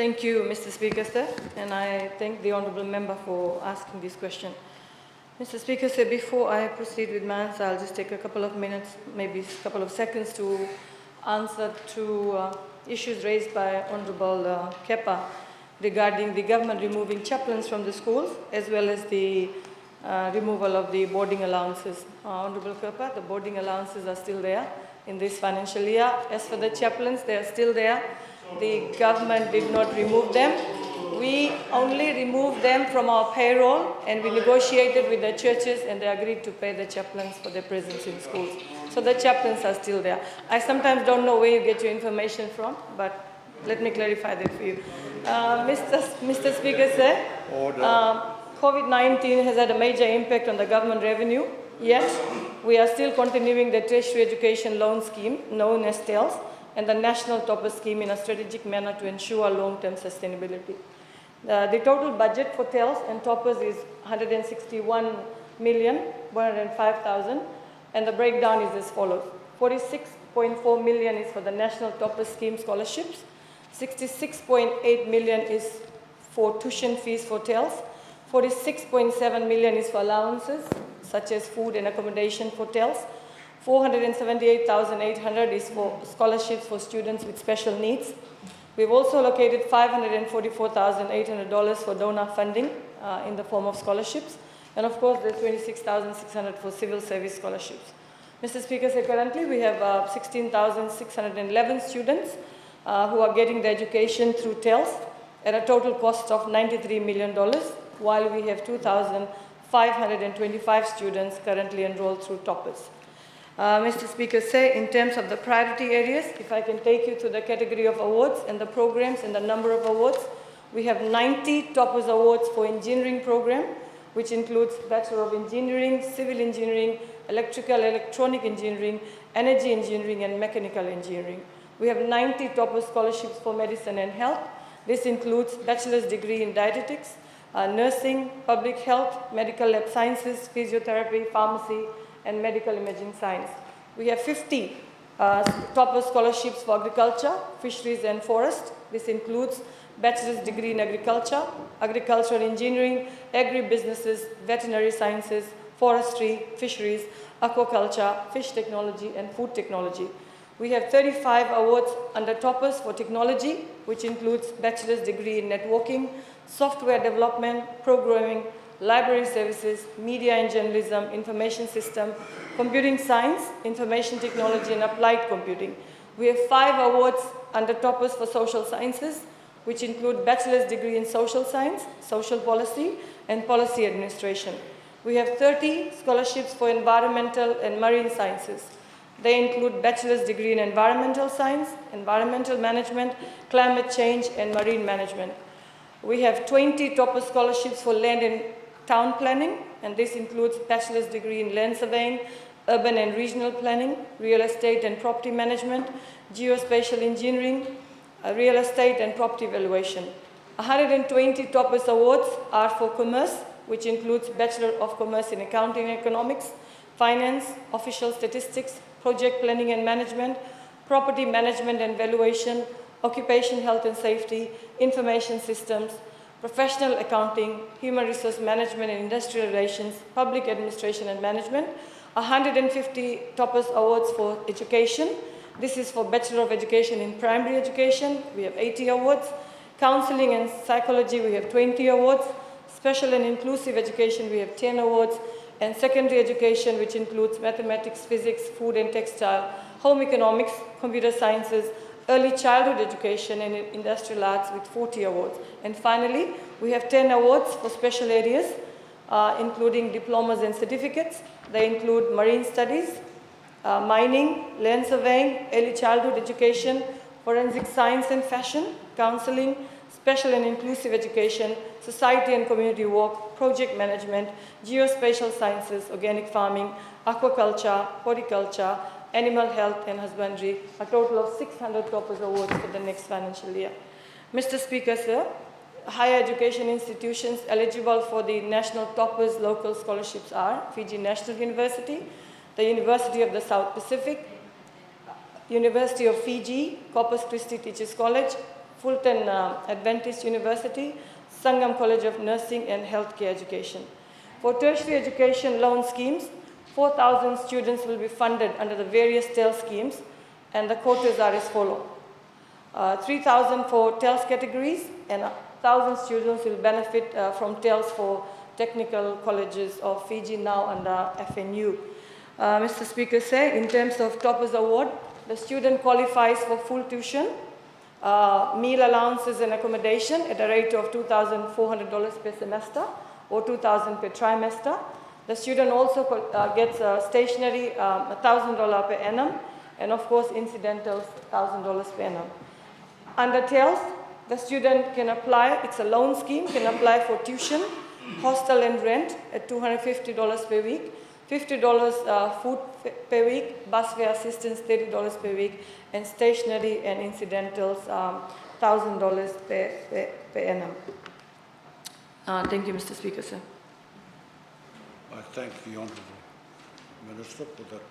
Thank you, Mr. Speaker, sir, and I thank the Honourable Member for asking this question. Mr. Speaker, sir, before I proceed with my answer, I'll just take a couple of minutes, maybe a couple of seconds to answer to issues raised by Honourable Kepa regarding the government removing chaplains from the schools, as well as the removal of the boarding allowances. Honourable Kepa, the boarding allowances are still there in this financial year. As for the chaplains, they are still there. The government did not remove them. We only removed them from our payroll, and we negotiated with the churches, and they agreed to pay the chaplains for their presence in schools. So the chaplains are still there. I sometimes don't know where you get your information from, but let me clarify that for you. Mr. Speaker, sir, COVID-19 has had a major impact on the government revenue, yet we are still continuing the tertiary education loan scheme, known as TELS, and the National Topper Scheme in a strategic manner to ensure long-term sustainability. The total budget for TELS and Toppers is 161,105,000, and the breakdown is as follows. 46.4 million is for the National Topper Scheme scholarships, 66.8 million is for tuition fees for TELS, 46.7 million is for allowances, such as food and accommodation for TELS, 478,800 is for scholarships for students with special needs. We've also allocated $544,800 for donor funding in the form of scholarships. And of course, there's 26,600 for civil service scholarships. Mr. Speaker, so currently we have 16,611 students who are getting their education through TELS at a total cost of $93 million, while we have 2,525 students currently enrolled through Toppers. Mr. Speaker, say in terms of the priority areas, if I can take you to the category of awards and the programs and the number of awards, we have 90 Toppers Awards for engineering program, which includes Bachelor of Engineering, Civil Engineering, Electrical, Electronic Engineering, Energy Engineering, and Mechanical Engineering. We have 90 Toppers scholarships for medicine and health. This includes bachelor's degree in dietetics, nursing, public health, medical lab sciences, physiotherapy, pharmacy, and medical imaging science. We have 50 Topper scholarships for agriculture, fisheries, and forest. This includes bachelor's degree in agriculture, agricultural engineering, agribusinesses, veterinary sciences, forestry, fisheries, aquaculture, fish technology, and food technology. We have 35 awards under Toppers for technology, which includes bachelor's degree in networking, software development, programming, library services, media and journalism, information system, computing science, information technology, and applied computing. We have 5 awards under Toppers for social sciences, which include bachelor's degree in social science, social policy, and policy administration. We have 30 scholarships for environmental and marine sciences. They include bachelor's degree in environmental science, environmental management, climate change, and marine management. We have 20 Topper scholarships for land and town planning, and this includes bachelor's degree in land surveying, urban and regional planning, real estate and property management, geospatial engineering, real estate and property valuation. 120 Toppers awards are for commerce, which includes Bachelor of Commerce in Accounting and Economics, Finance, Official Statistics, Project Planning and Management, Property Management and Valuation, Occupation Health and Safety, Information Systems, Professional Accounting, Human Resource Management and Industrial Relations, Public Administration and Management. 150 Toppers awards for education. This is for Bachelor of Education in Primary Education. We have 80 awards. Counseling and Psychology, we have 20 awards. Special and Inclusive Education, we have 10 awards. And secondary education, which includes mathematics, physics, food and textile, home economics, computer sciences, early childhood education, and industrial arts with 40 awards. And finally, we have 10 awards for special areas, including diplomas and certificates. They include marine studies, mining, land surveying, early childhood education, forensic science and fashion, counseling, special and inclusive education, society and community work, project management, geospatial sciences, organic farming, aquaculture, horticulture, animal health and husbandry, a total of 600 Toppers awards for the next financial year. Mr. Speaker, sir, higher education institutions eligible for the National Toppers local scholarships are Fiji National University, the University of the South Pacific, University of Fiji, Corpus Christi Teachers College, Fulton Adventist University, Sangam College of Nursing and Healthcare Education. For tertiary education loan schemes, 4,000 students will be funded under the various TEL schemes, and the quotas are as follows. 3,000 for TELS categories, and 1,000 students will benefit from TELS for technical colleges of Fiji now under FNU. Mr. Speaker said, in terms of Toppers Award, the student qualifies for full tuition, meal allowances and accommodation at a rate of $2,400 per semester or $2,000 per trimester. The student also gets stationery $1,000 per annum, and of course incidentals $1,000 per annum. Under TELS, the student can apply, it's a loan scheme, can apply for tuition, hostel and rent at $250 per week, $50 food per week, bus fare assistance $30 per week, and stationery and incidentals $1,000 per annum. Thank you, Mr. Speaker, sir. I thank the Honourable Minister for that